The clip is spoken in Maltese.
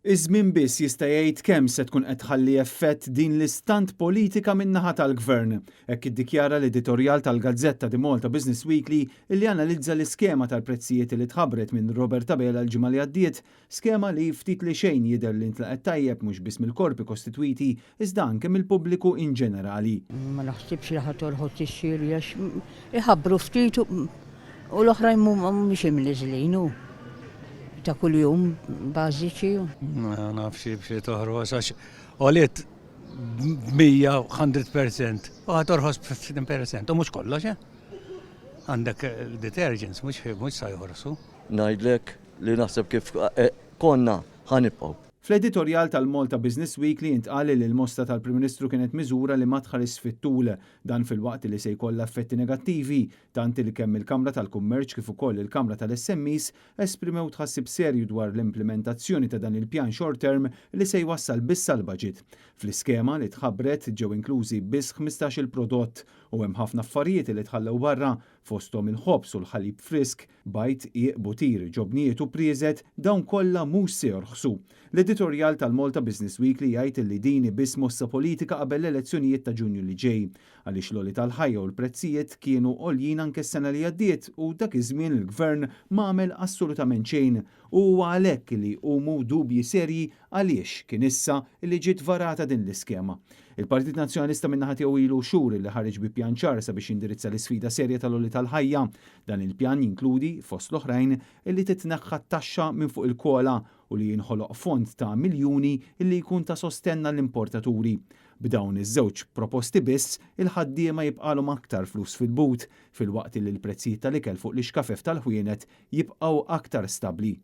Iż-żmien biss jista' jgħid kemm se tkun qed tħalli effett din l-istant politika min-naħa tal-Gvern. Hekk iddikjara l-editorjal tal-Gazzetta di Malta Business Weekly illi analizza l-iskema tal-prezzijiet li tħabbret minn Robert Tabela l-ġimgħa li għaddiet, skema li ftit li xejn jidher li ntlaqet tajjeb mhux biss mill-korpi kostitwiti iżda anke mill-pubbliku in ġenerali. Ma naħsibx li ħadd torħod ix-xiri għax iħabbru ftit u l-oħrajn mhumiex imniżlin ta' kuljum bażiċi. Ma nafx b'xi toħroġ għax għoliet 100% u ħatorħos b'50% u mhux kollox. Għandek detergents mhux sa jħorsu. Ngħidlek li naħseb kif konna ħanibqgħu. Fl-editorjal tal-Malta Business Weekly intqal li l-mosta tal-Prim Ministru kienet miżura li ma tħares fit-tul dan fil-waqt li se jkollha effetti negattivi tant li kemm il-Kamra tal-Kummerċ kif ukoll il-Kamra tal-SMEs esprimew tħassib serju dwar l-implementazzjoni ta' dan il-pjan short term li se jwassal biss għall-baġit. Fl-iskema li tħabbret ġew inklużi biss 15 prodott u hemm ħafna affarijiet li tħallew barra fosthom il-ħobs u l-ħalib frisk, bajt, butir, ġobniet u priżet dawn kollha mhux se jorħsu. L-editorjal tal-Malta Business Weekly jgħid li dini biss mossa politika qabel l-elezzjonijiet ta' Ġunju li ġej, għaliex l-oli tal-ħajja u l-prezzijiet kienu għoljin anke s-sena li għaddiet u dak iż-żmien il-Gvern m'għamel assolutament xejn u għalhekk li humu dubji serji għaliex kien issa li ġiet varata din l-iskema. Il-Partit Nazzjonalista min-naħa tiegħu ilu xhur li ħareġ bi pjan ċar sabiex indirizza l-isfida serja tal-għoli tal-ħajja. Dan il-pjan jinkludi fost l-oħrajn illi titneħħa t-taxxa minn fuq il-kola u li jinħoloq fond ta' miljuni illi jkun ta' sostenna l-importaturi. B'dawn iż-żewġ proposti biss il-ħaddiema jibqalhom aktar flus fil-but fil-waqt li l-prezzijiet tal-ikel fuq l-ixkafef tal-ħwienet jibqgħu aktar stabbli.